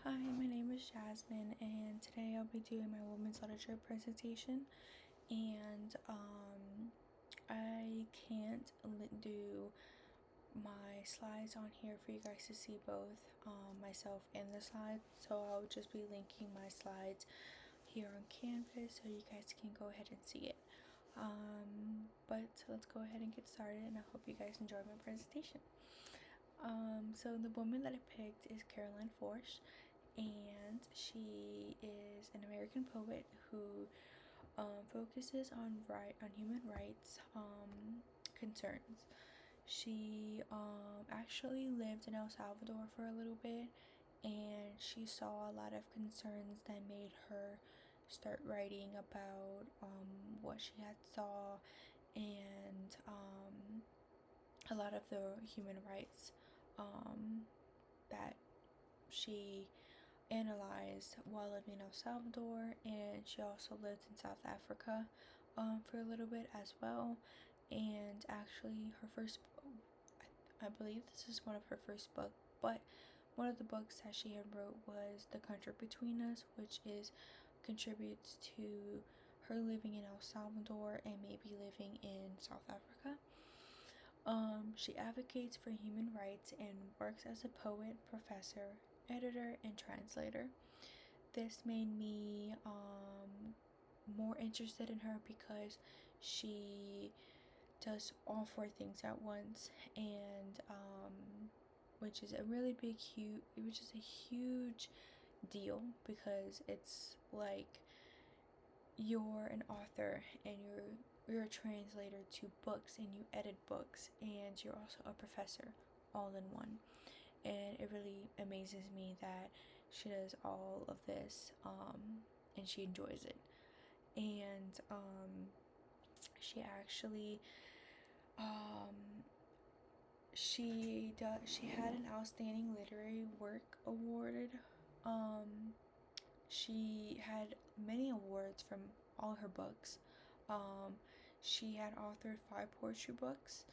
Hi, my name is Jasmine, and today I'll be doing my women's literature presentation. And I can't do my slides on here for you guys to see both myself and the slides, so I'll just be linking my slides here on Canvas so you guys can go ahead and see it. But let's go ahead and get started, and I hope you guys enjoy my presentation. So the woman that I picked is Caroline Forsch, and she is an American poet who focuses on human rights concerns. She actually lived in El Salvador for a little bit, and she saw a lot of concerns that made her start writing about what she had saw, and a lot of the human rights that she analyzed while living in El Salvador, and she also lived in South Africa for a little bit as well. And actually, her first, I believe this is one of her first books, but one of the books that she had wrote was The Country Between Us, which contributes to her living in El Salvador and maybe living in South Africa. She advocates for human rights and works as a poet, professor, editor, and translator. This made me more interested in her because she does all four things at once, and which is a huge deal, because it's like you're an author and you're a translator to books, and you edit books, and you're also a professor, all in one. And it really amazes me that she does all of this, and she enjoys it. And she actually she had an outstanding literary work awarded. She had many awards from all her books. She had authored 5 poetry books.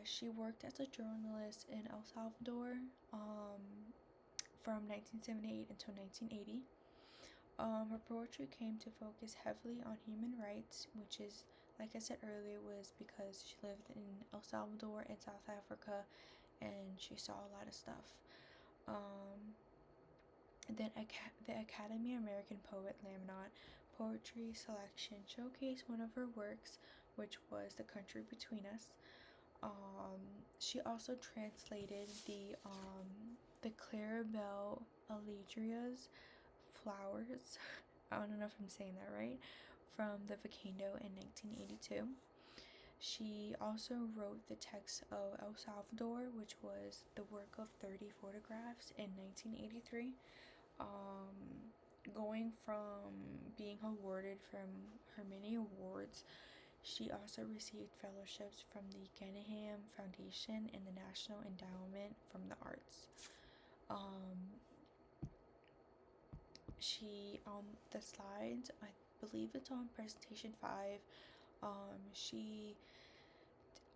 She worked as a journalist in El Salvador from 1978 until 1980. Her poetry came to focus heavily on human rights, which is, like I said earlier, was because she lived in El Salvador and South Africa, and she saw a lot of stuff. Then the Academy American Poet Lamont Poetry Selection showcased one of her works, which was The Country Between Us. She also translated the Claribel Alegria's Flowers, I don't know if I'm saying that right, from the Vicando in 1982. She also wrote the text of El Salvador, which was the work of 30 photographs, in 1983. Going from being awarded from her many awards, she also received fellowships from the Guggenheim Foundation and the National Endowment from the Arts. She, on the slides, I believe it's on presentation 5,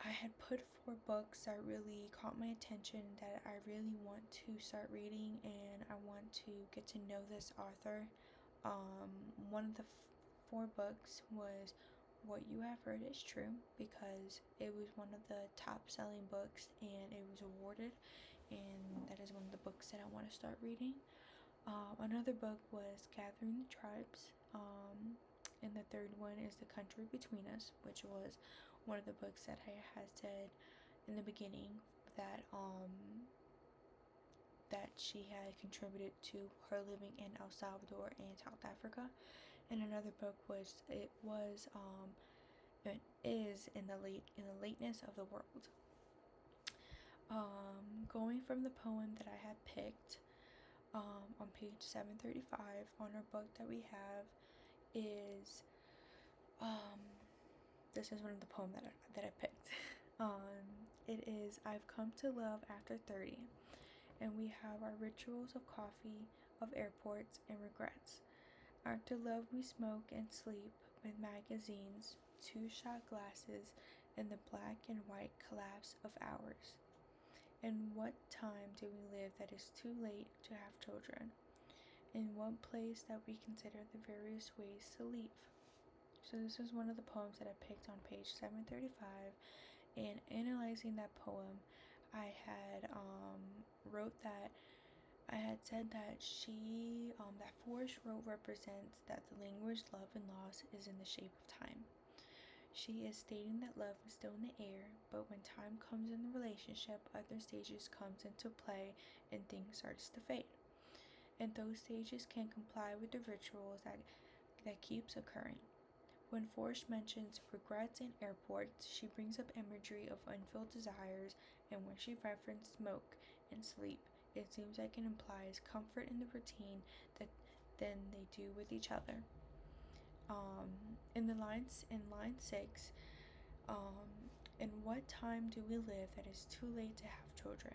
I had put 4 books that really caught my attention, that I really want to start reading, and I want to get to know this author. One of the 4 books was What You Have Heard Is True, because it was one of the top selling books and it was awarded, and that is one of the books that I want to start reading. Another book was Gathering the Tribes, and the third one is The Country Between Us, which was one of the books that I had said in the beginning that that she had contributed to her living in El Salvador and South Africa. And another book it is in the lateness of the world. Going from the poem that I had picked, on page 735 on our book that we have is this is one of the poems that I picked. It is I've Come to Love After 30, and we have our rituals of coffee, of airports and regrets. After love we smoke and sleep with magazines, 2 shot glasses, and the black and white collapse of hours. In what time do we live that is too late to have children? In what place that we consider the various ways to leave? So this is one of the poems that I picked on page 735. And analyzing that poem, I had wrote that I had said that that Forrest wrote represents that the language love and loss is in the shape of time. She is stating that love is still in the air, but when time comes in the relationship, other stages comes into play and things starts to fade. And those stages can comply with the rituals that keeps occurring. When Forrest mentions regrets in airports, she brings up imagery of unfilled desires, and when she referenced smoke and sleep, it seems like it implies comfort in the routine that then they do with each other. In line 6, in what time do we live that is too late to have children?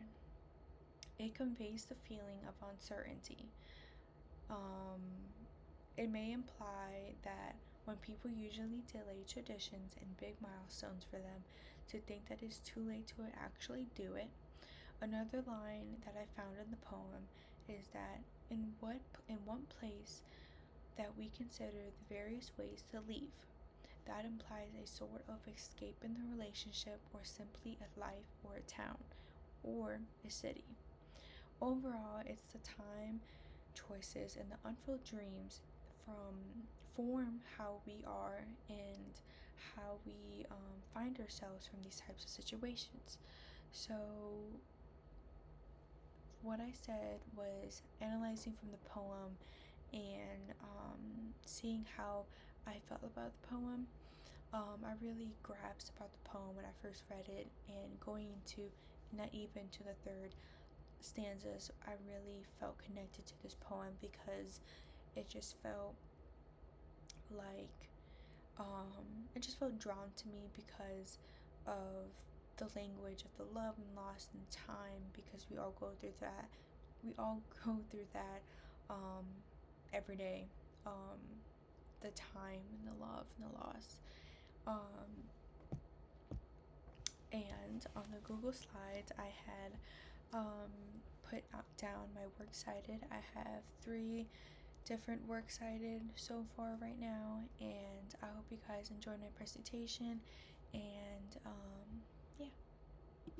It conveys the feeling of uncertainty. Um, it may imply that when people usually delay traditions and big milestones for them, to think that it's too late to actually do it. Another line that I found in the poem is that in one place that we consider the various ways to leave. That implies a sort of escape in the relationship, or simply a life or a town or a city. Overall, it's the time, choices, and the unfulfilled dreams form how we are and how we find ourselves from these types of situations. So, what I said was analyzing from the poem and seeing how I felt about the poem. I really grasped about the poem when I first read it, and going into not even to the third stanzas, I really felt connected to this poem because it just felt like it just felt drawn to me because of the language of the love and loss and time, because we all go through that. We all go through that every day. Um, the time and the love and the loss. And on the Google Slides, I had put down my works cited. I have 3 different works cited so far right now, and I hope you guys enjoyed my presentation. And